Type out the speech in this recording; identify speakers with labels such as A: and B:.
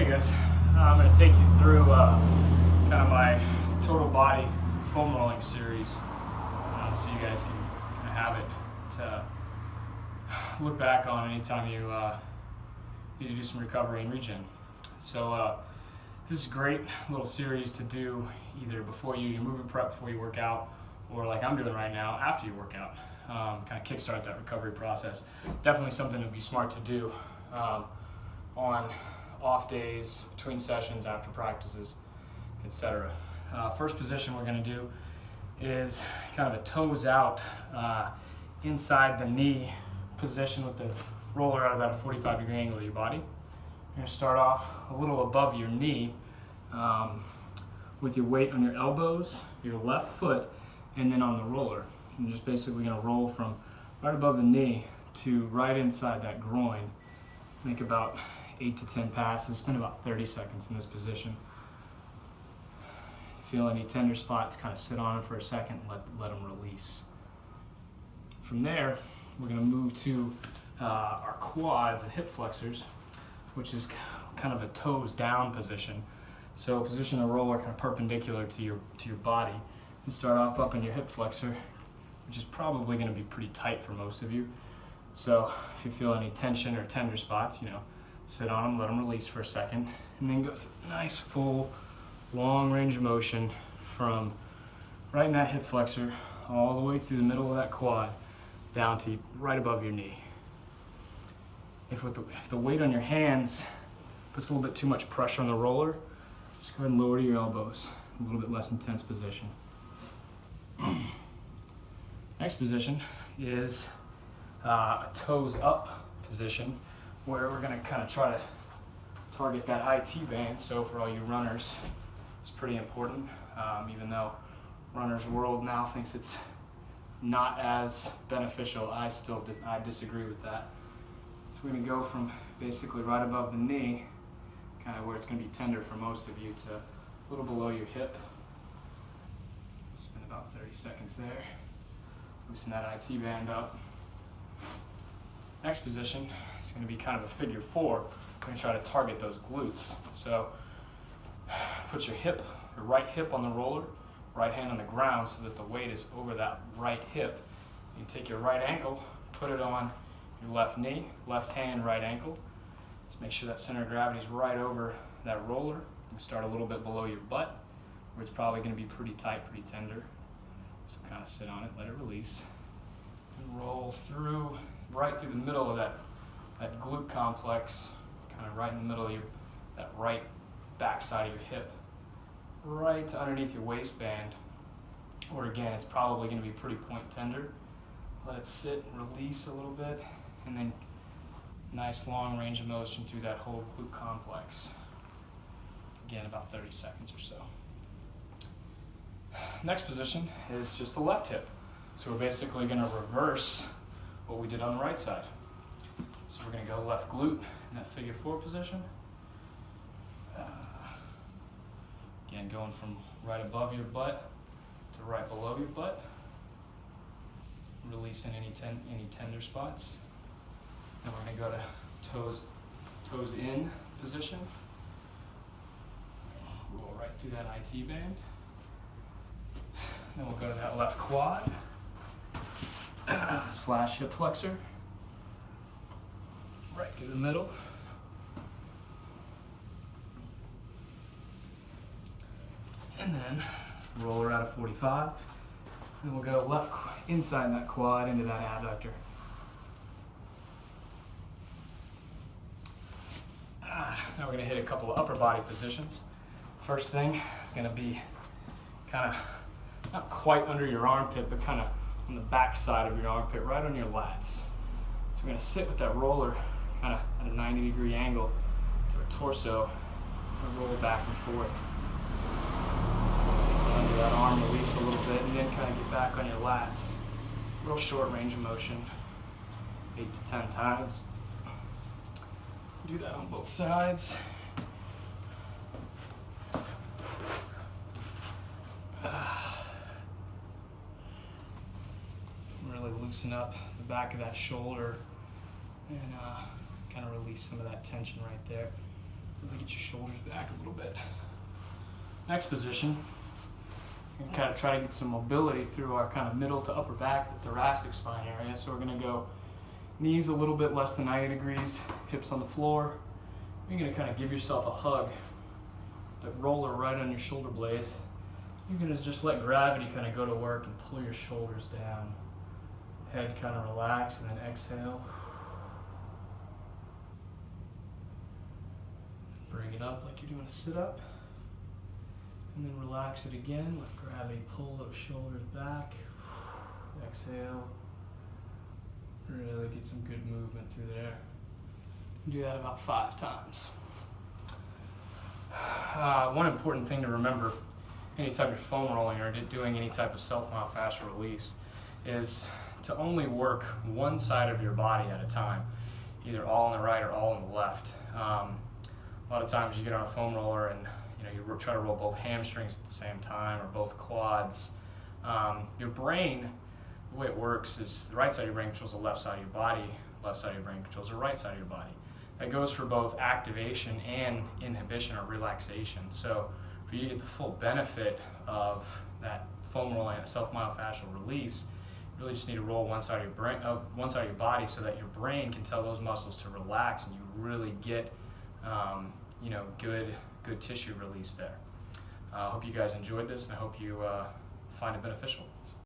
A: Hey guys, I'm going to take you through kind of my total body foam rolling series so you guys can kind of have it to look back on anytime you need to do some recovery and regen. So this is a great little series to do either before you do movement prep, before you work out, or like I'm doing right now after you work out. Kind of kickstart that recovery process. Definitely something that would be smart to do on off days, between sessions, after practices, etc. First position we're going to do is kind of a toes out inside the knee position with the roller at about a 45-degree angle to your body. You're going to start off a little above your knee with your weight on your elbows, your left foot, and then on the roller. You're just basically going to roll from right above the knee to right inside that groin. Make about 8 to 10 passes, spend about 30 seconds in this position. Feel any tender spots, kind of sit on it for a second, let them release. From there, we're going to move to our quads and hip flexors, which is kind of a toes down position. So position the roller kind of perpendicular to your body, and start off up in your hip flexor, which is probably going to be pretty tight for most of you. So if you feel any tension or tender spots, sit on them, let them release for a second, and then go through a nice full long range of motion from right in that hip flexor all the way through the middle of that quad down to right above your knee. If the weight on your hands puts a little bit too much pressure on the roller, just go ahead and lower your elbows, a little bit less intense position. Next position is a toes up position, where we're going to kind of try to target that IT band. So for all you runners, it's pretty important, even though Runner's World now thinks it's not as beneficial. I disagree with that. So we're going to go from basically right above the knee, kind of where it's going to be tender for most of you, to a little below your hip. Spend about 30 seconds there. Loosen that IT band up. Next position is going to be kind of a figure four. We're going to try to target those glutes. So put your right hip on the roller, right hand on the ground so that the weight is over that right hip. You take your right ankle, put it on your left knee, left hand, right ankle. Just make sure that center of gravity is right over that roller. You can start a little bit below your butt, where it's probably going to be pretty tight, pretty tender. So kind of sit on it, let it release, and roll through, right through the middle of that glute complex, kind of right in the middle of that right back side of your hip, right to underneath your waistband, or again, it's probably going to be pretty point tender. Let it sit, release a little bit, and then nice long range of motion through that whole glute complex. Again, about 30 seconds or so. Next position is just the left hip. So we're basically going to reverse what we did on the right side. So we're going to go left glute in that figure four position. Again, going from right above your butt to right below your butt. Releasing any tender spots. And we're going to go to toes in position. Roll right through that IT band. Then we'll go to that left quad slash hip flexor, right through the middle. And then roller out of 45. Then we'll go left inside that quad into that adductor. Now we're going to hit a couple of upper body positions. First thing is going to be kind of not quite under your armpit, but kind of on the back side of your armpit, right on your lats. So we're going to sit with that roller kind of at a 90-degree angle to our torso, and roll back and forth. Under that arm, release a little bit, and then kind of get back on your lats. Real short range of motion, 8 to 10 times. Do that on both sides. Really loosen up the back of that shoulder and kind of release some of that tension right there. Really get your shoulders back a little bit. Next position, and kind of try to get some mobility through our kind of middle to upper back, the thoracic spine area. So we're going to go knees a little bit less than 90 degrees, hips on the floor. You're going to kind of give yourself a hug, the roller right on your shoulder blades. You're going to just let gravity kind of go to work and pull your shoulders down. Head kind of relax and then exhale. Bring it up like you're doing a sit-up. And then relax it again, let gravity pull those shoulders back. Exhale. Really get some good movement through there. Do that about 5 times. One important thing to remember anytime you're foam rolling or doing any type of self-myosfascial release is to only work one side of your body at a time, either all on the right or all on the left. A lot of times you get on a foam roller and you try to roll both hamstrings at the same time or both quads. Your brain, the way it works is the right side of your brain controls the left side of your body, left side of your brain controls the right side of your body. That goes for both activation and inhibition or relaxation. So for you to get the full benefit of that foam rolling, that self-myosfascial release, you really just need to roll one side of your body so that your brain can tell those muscles to relax and you really get good tissue release there. I hope you guys enjoyed this and I hope you find it beneficial.